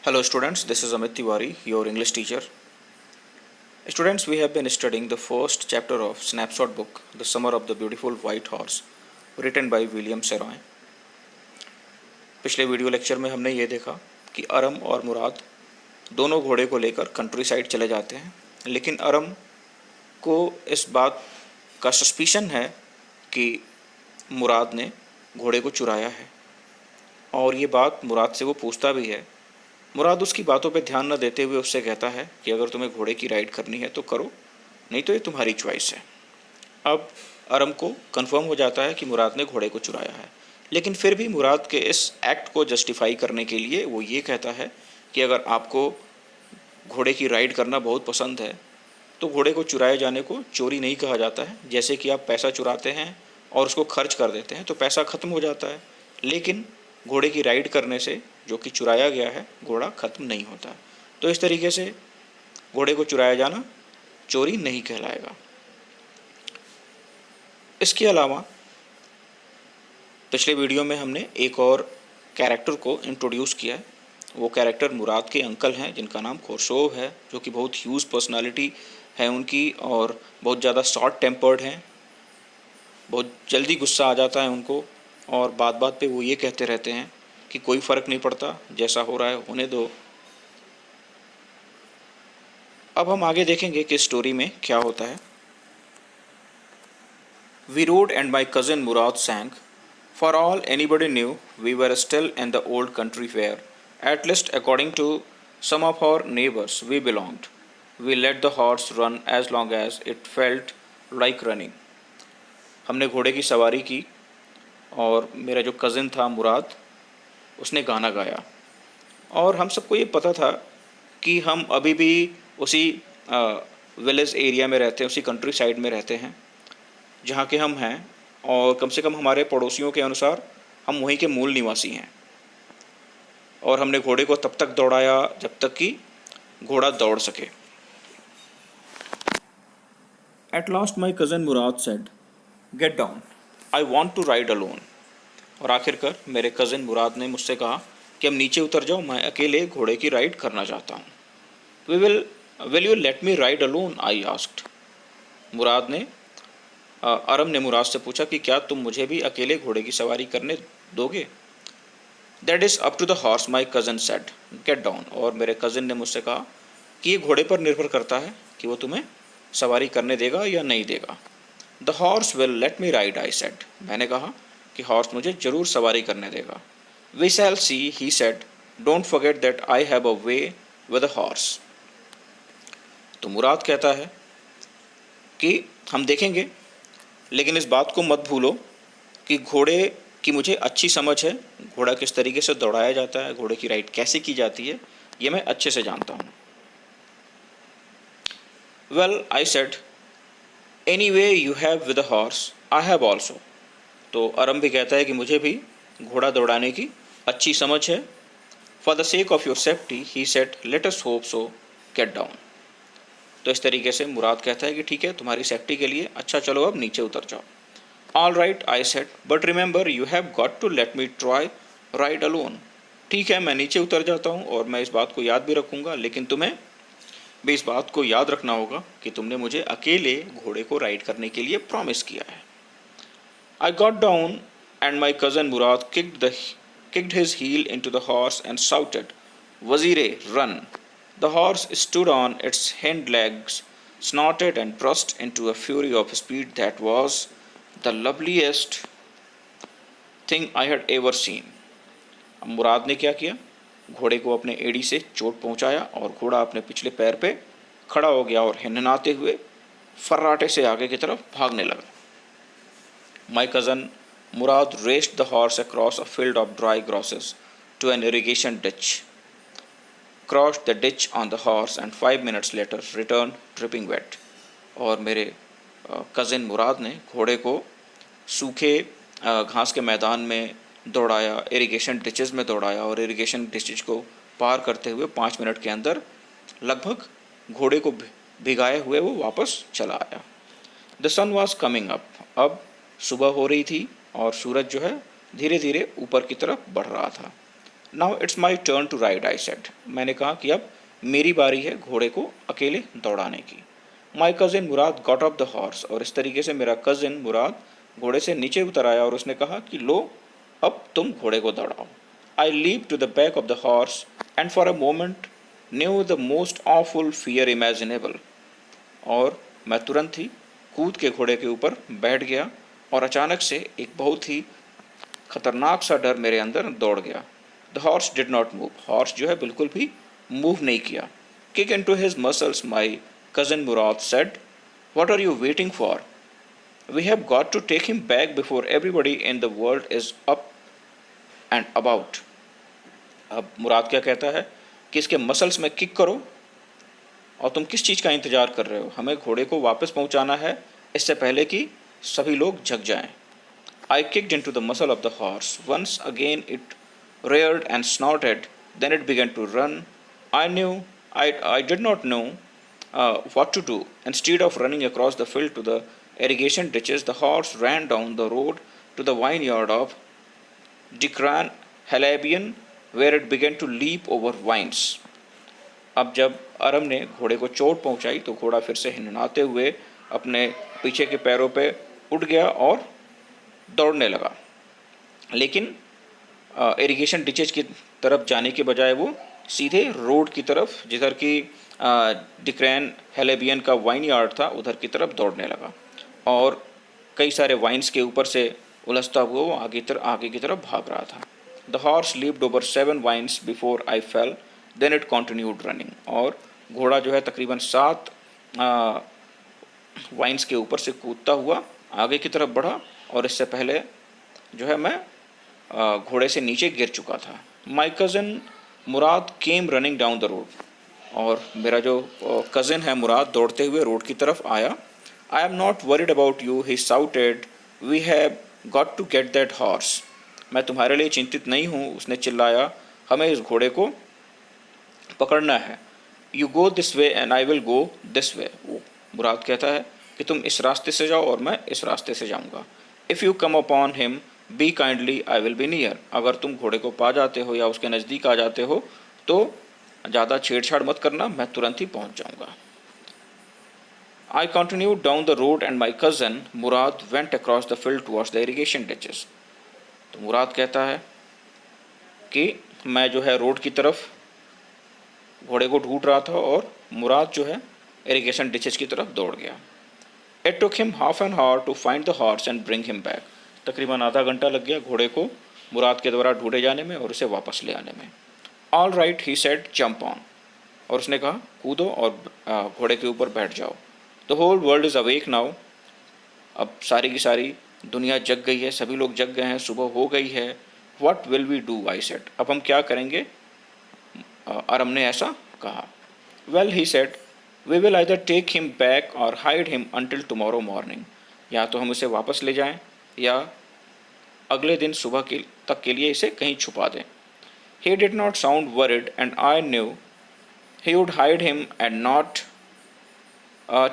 Hello students, this is Amit Tiwari, your English teacher. Students, we have been studying the first chapter of Snapshot book, The Summer of the Beautiful White Horse, written by William Saroy. पिछले video lecture में हमने ये देखा कि अरम और मुराद दोनों घोड़े को लेकर कंट्री साइड चले जाते हैं, लेकिन अरम को इस बात का सस्पिशन है कि मुराद ने घोड़े को चुराया है, और ये बात मुराद से वो पूछता भी है। मुराद उसकी बातों पे ध्यान न देते हुए उससे कहता है कि अगर तुम्हें घोड़े की राइड करनी है तो करो, नहीं तो ये तुम्हारी चॉइस है। अब अरम को कंफर्म हो जाता है कि मुराद ने घोड़े को चुराया है, लेकिन फिर भी मुराद के इस एक्ट को जस्टिफाई करने के लिए वो ये कहता है कि अगर आपको घोड़े की राइड करना बहुत पसंद है तो घोड़े को चुराए जाने को चोरी नहीं कहा जाता है। जैसे कि आप पैसा चुराते हैं और उसको खर्च कर देते हैं तो पैसा ख़त्म हो जाता है, लेकिन घोड़े की राइड करने से जो कि चुराया गया है घोड़ा ख़त्म नहीं होता। तो इस तरीके से घोड़े को चुराया जाना चोरी नहीं कहलाएगा। इसके अलावा पिछले वीडियो में हमने एक और कैरेक्टर को इंट्रोड्यूस किया है। वो कैरेक्टर मुराद के अंकल हैं जिनका नाम खुर्शोव है, जो कि बहुत ह्यूज पर्सनालिटी है उनकी और बहुत ज़्यादा शॉर्ट टेम्पर्ड हैं। बहुत जल्दी गुस्सा आ जाता है उनको और बात बात पे वो ये कहते रहते हैं कि कोई फ़र्क नहीं पड़ता, जैसा हो रहा है होने दो। अब हम आगे देखेंगे कि स्टोरी में क्या होता है। We rode and my cousin Mourad sang for all anybody knew we were still in the old country fair at least according to some of our neighbours we belonged we let the horse run as long as it felt like running. हमने घोड़े की सवारी की और मेरा जो cousin था मुराद, उसने गाना गाया और हम सबको ये पता था कि हम अभी भी उसी विलेज एरिया में रहते हैं, उसी कंट्री साइड में रहते हैं जहाँ के हम हैं, और कम से कम हमारे पड़ोसियों के अनुसार हम वहीं के मूल निवासी हैं। और हमने घोड़े को तब तक दौड़ाया जब तक कि घोड़ा दौड़ सके। At last my cousin Mourad said, get down, I want to ride alone. और आखिरकार मेरे कज़न मुराद ने मुझसे कहा कि अब नीचे उतर जाओ, मैं अकेले घोड़े की राइड करना चाहता हूँ। Will you let me ride alone, I asked. Murad ने अरम ने मुराद से पूछा कि क्या तुम मुझे भी अकेले घोड़े की सवारी करने दोगे। That is up to the horse, my cousin said, get down. और मेरे कज़न ने मुझसे कहा कि ये घोड़े पर निर्भर करता है कि वो तुम्हें सवारी करने देगा या नहीं देगा। The horse will let me ride, I said. मैंने कहा कि हॉर्स मुझे ज़रूर सवारी करने देगा। We shall see, he said, don't forget that I have a way with a horse. तो मुराद कहता है कि हम देखेंगे, लेकिन इस बात को मत भूलो कि घोड़े की मुझे अच्छी समझ है, घोड़ा किस तरीके से दौड़ाया जाता है, घोड़े की राइड कैसे की जाती है, ये मैं अच्छे से जानता हूँ। Well, I said, any way you have with a horse I have also. तो अरम भी कहता है कि मुझे भी घोड़ा दौड़ाने की अच्छी समझ है। For the sake of your safety, he said, let us hope so, get down. तो इस तरीके से मुराद कहता है कि ठीक है, तुम्हारी सेफ्टी के लिए अच्छा, चलो अब नीचे उतर जाओ। All right, I said, but remember you have got to let me try ride alone. ठीक है, मैं नीचे उतर जाता हूँ और मैं इस बात को याद भी रखूँगा, लेकिन तुम्हें भी इस बात को याद रखना होगा कि तुमने मुझे अकेले घोड़े को राइड करने के लिए प्रॉमिस किया है। I got down and my cousin Murad kicked his heel into the horse and shouted, Wazire, run! The horse stood on its hind legs, snorted and burst into a fury of speed that was the loveliest thing I had ever seen. अब मुराद ने क्या किया, घोड़े को अपने एड़ी से चोट पहुंचाया और घोड़ा अपने पिछले पैर पे खड़ा हो गया और हिनहिनाते हुए फर्राटे से आगे की तरफ भागने लगा। My cousin Murad raced the horse across a field of dry grasses to an irrigation ditch, crossed the ditch on the horse and 5 minutes later returned dripping wet. और मेरे कज़न मुराद ने घोड़े को सूखे घास के मैदान में दौड़ाया, इरिगेशन डिचेस में दौड़ाया और इरिगेशन डिचेस को पार करते हुए 5 मिनट के अंदर लगभग घोड़े को भिगाए हुए वो वापस चला आया। The sun was coming up. अब सुबह हो रही थी और सूरज जो है धीरे धीरे ऊपर की तरफ बढ़ रहा था। Now it's my turn to ride I said. मैंने कहा कि अब मेरी बारी है घोड़े को अकेले दौड़ाने की। My cousin Murad got off the horse, और इस तरीके से मेरा कज़िन मुराद घोड़े से नीचे उतर आया और उसने कहा कि लो अब तुम घोड़े को दौड़ाओ। I leap to the back of the horse and for a moment knew the most awful fear imaginable, और मैं तुरंत ही कूद के घोड़े के ऊपर बैठ गया और अचानक से एक बहुत ही खतरनाक सा डर मेरे अंदर दौड़ गया। The horse did not move, horse जो है बिल्कुल भी मूव नहीं किया। Kick in to his muscles my cousin Mourad said, what are you waiting for? We have got to take him back before everybody in the world is up and about. अब मुराद क्या कहता है कि इसके मसल्स में kick करो, और तुम किस चीज़ का इंतज़ार कर रहे हो? हमें घोड़े को वापस पहुंचाना है इससे पहले कि सभी लोग जग जाएं। I kicked into the muscle of the horse. Once again it reared and snorted. Then it began to run. I did not know what to do. Instead of running across the field to the irrigation ditches, the horse ran down the road to the vineyard of Dikran Halabian, where it began to leap over vines. अब जब अरम ने घोड़े को चोट पहुंचाई तो घोड़ा फिर से हिनहिनाते हुए अपने पीछे के पैरों पे उठ गया और दौड़ने लगा, लेकिन इरिगेशन डिचेज की तरफ जाने के बजाय वो सीधे रोड की तरफ, जिधर की डिक्रैन हेलेबियन का वाइन यार्ड था, उधर की तरफ दौड़ने लगा और कई सारे वाइन्स के ऊपर से उलझता हुआ वो आगे की तरफ भाग रहा था। The horse leaped over 7 vines before I fell, then it continued running. और घोड़ा जो है तकरीबन 7 वाइन्स के ऊपर से कूदता हुआ आगे की तरफ बढ़ा, और इससे पहले जो है मैं घोड़े से नीचे गिर चुका था। माई cousin Murad came running down the road, और मेरा जो कज़न है मुराद दौड़ते हुए रोड की तरफ आया। I am not worried about you, he shouted, we have got to get that horse. मैं तुम्हारे लिए चिंतित नहीं हूँ, उसने चिल्लाया, हमें इस घोड़े को पकड़ना है। You go this way and I will go this way. वो मुराद कहता है कि तुम इस रास्ते से जाओ और मैं इस रास्ते से जाऊँगा। If you come upon him B kindly I will be near. अगर तुम घोड़े को पा जाते हो या उसके नज़दीक आ जाते हो तो ज़्यादा छेड़छाड़ मत करना, मैं तुरंत ही पहुंच जाऊंगा। I continued down the road and my cousin Murad went across the field towards the irrigation ditches. तो मुराद कहता है कि मैं जो है रोड की तरफ घोड़े को ढूंढ रहा था और मुराद जो है इरिगेशन डिचेस की तरफ दौड़ गया। It took him half an hour to find the horse and bring him back. तकरीबन आधा घंटा लग गया घोड़े को मुराद के द्वारा ढूंढे जाने में और उसे वापस ले आने में। All right he said, jump on. और उसने कहा कूदो और घोड़े के ऊपर बैठ जाओ। The whole world is awake now. अब सारी की सारी दुनिया जग गई है, सभी लोग जग गए हैं, सुबह हो गई है। What will we do I said, अब हम क्या करेंगे? अरम ने ऐसा कहा। Well he said, we will either take him back और hide him until tomorrow morning. या तो हम इसे वापस ले जाएं या अगले दिन सुबह तक के लिए इसे कहीं छुपा दें। He did not sound worried and I knew he would hide him and not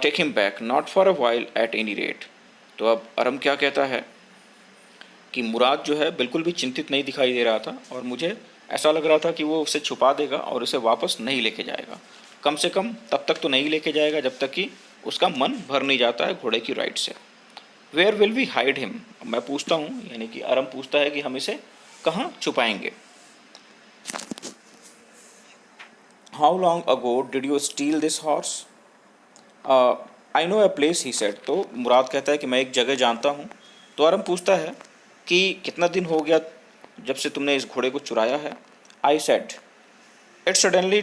take him back, not for a while at any rate. तो अब अरम क्या कहता है कि मुराद जो है बिल्कुल भी चिंतित नहीं दिखाई दे रहा था और मुझे ऐसा लग रहा था कि वो उसे छुपा देगा और उसे वापस नहीं लेके जाएगा। कम से कम तब तक तो नहीं लेके जाएगा जब तक कि उसका मन भर नहीं जाता है घोड़े की राइड से। Where will we hide him, मैं पूछता हूँ, यानी कि अरम पूछता है कि हम इसे कहाँ छुपाएंगे। How long ago did you steal this horse? I know a place he said. तो मुराद कहता है कि मैं एक जगह जानता हूँ। तो अरम पूछता है कि कितना दिन हो गया जब से तुमने इस घोड़े को चुराया है? I said, it suddenly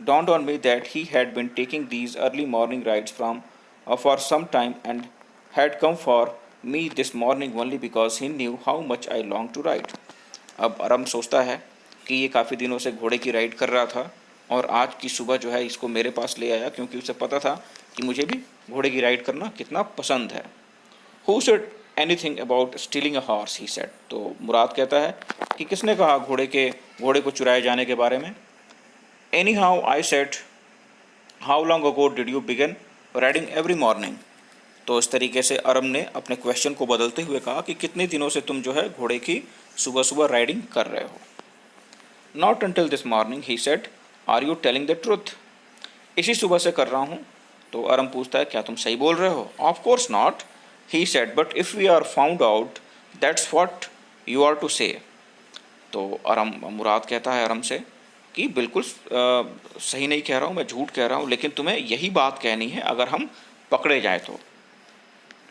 dawned on me that he had been taking these early morning rides for some time and had come for me this morning only because he knew how much I longed to ride. अब अरम सोचता है कि ये काफ़ी दिनों से घोड़े की राइड कर रहा था और आज की सुबह जो है इसको मेरे पास ले आया क्योंकि उसे पता था कि मुझे भी घोड़े की राइड करना कितना पसंद है। Who said anything about stealing a horse? he said. तो मुराद कहता है कि किसने कहा घोड़े को चुराए जाने के बारे में? Anyhow, I said, how long ago did you begin riding every morning? तो इस तरीके से अरम ने अपने क्वेश्चन को बदलते हुए कहा कि कितने दिनों से तुम जो है घोड़े की सुबह सुबह राइडिंग कर रहे हो। Not until this morning he said, are you telling the truth? इसी सुबह से कर रहा हूँ। तो अरम पूछता है, क्या तुम सही बोल रहे हो? Of course not, he said, but if we are found out that's what you are to say. तो अरम, मुराद कहता है अरम से कि बिल्कुल सही नहीं कह रहा हूँ, मैं झूठ कह रहा हूँ, लेकिन तुम्हें यही बात कहनी है, अगर हम पकड़े जाए तो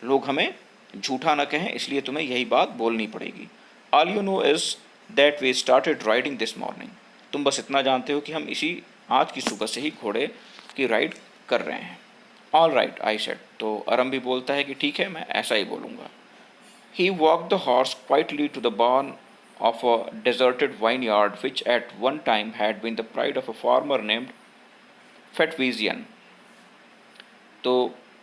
लोग हमें झूठा ना कहें, इसलिए तुम्हें यही बात बोलनी पड़ेगी। All you know is that we started riding this morning. तुम बस इतना जानते हो कि हम इसी आज की सुबह से ही घोड़े की राइड कर रहे हैं। All right I said. तो अरम भी बोलता है कि ठीक है, मैं ऐसा ही बोलूँगा। He walked the horse quietly to the barn of a deserted vineyard, which at one time had been the pride of a farmer named Fetvisian. तो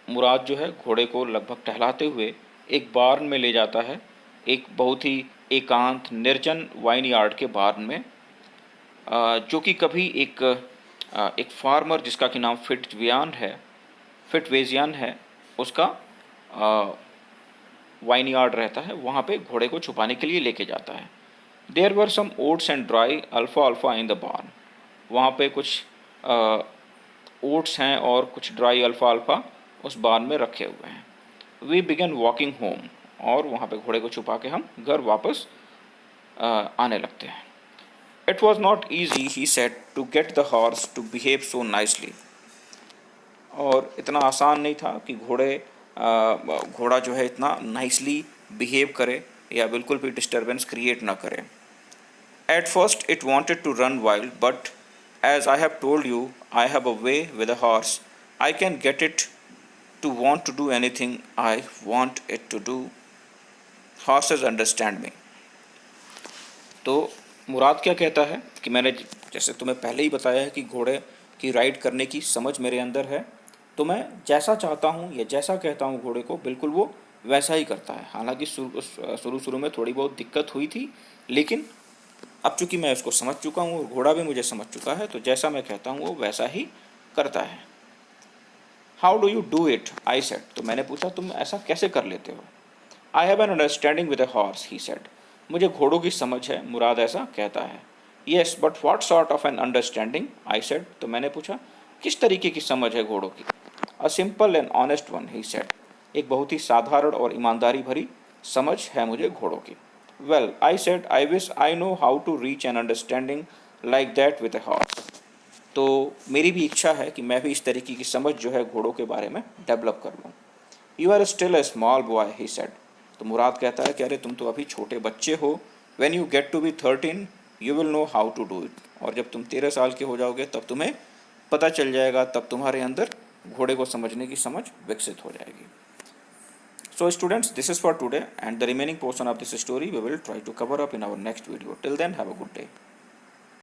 मुराद जो है घोड़े को लगभग टहलाते हुए एक बार्न में ले जाता है, एक बहुत ही एकांत निर्जन वाइन यार्ड के बार्न में, जो कि कभी एक फार्मर जिसका कि नाम फिटवेजियन है, उसका वाइन यार्ड रहता है, वहाँ पे घोड़े को छुपाने के लिए लेके जाता है। There were some oats and dry अल्फ़ा अल्फ़ा इन द बार्न। वहाँ पे कुछ ओट्स हैं और कुछ ड्राई अल्फ़ा अल्फ़ा उस बार्न में रखे हुए हैं। वी बिगन वॉकिंग होम, और वहाँ पे घोड़े को छुपा के हम घर वापस आने लगते हैं। It was not easy he said to get the horse to behave so nicely. और इतना आसान नहीं था कि घोड़ा जो है इतना नाइसली बिहेव करे या बिल्कुल भी डिस्टर्बेंस क्रिएट ना करे। At first it wanted to run wild, but as I have told you I have a way with a horse, I can get it to want to do anything I want it to do. Horses understand me. तो मुराद क्या कहता है कि मैंने जैसे तुम्हें पहले ही बताया है कि घोड़े की राइड करने की समझ मेरे अंदर है, तो मैं जैसा चाहता हूँ या जैसा कहता हूँ घोड़े को, बिल्कुल वो वैसा ही करता है। हालांकि शुरू में थोड़ी बहुत दिक्कत हुई थी, लेकिन अब चूंकि मैं उसको समझ चुका हूँ और घोड़ा भी मुझे समझ चुका है, तो जैसा मैं कहता हूँ वो वैसा ही करता है। How do you do it I said. तो मैंने पूछा, तुम ऐसा कैसे कर लेते हो? I have an understanding with a horse he said. मुझे घोड़ों की समझ है, मुराद ऐसा कहता है। Yes but what sort of an understanding I said. तो मैंने पूछा, किस तरीके की समझ है घोड़ों की? A simple and honest one he said. एक बहुत ही साधारण और ईमानदारी भरी समझ है मुझे घोड़ों की। Well I said, I wish I know how to reach an understanding like that with a horse. तो मेरी भी इच्छा है कि मैं भी इस तरीके की समझ जो है घोड़ों के बारे में डेवलप कर लूँ। You are still a small boy he said. तो मुराद कहता है कि अरे तुम तो अभी छोटे बच्चे हो। When you get to be 13 you will know how to do it. और जब तुम 13 साल के हो जाओगे तब तुम्हें पता चल जाएगा, तब तुम्हारे अंदर घोड़े को समझने की समझ विकसित हो जाएगी। So students, this is for today, and the remaining portion of this story we will try to cover up in our next video. Till then, have a good day.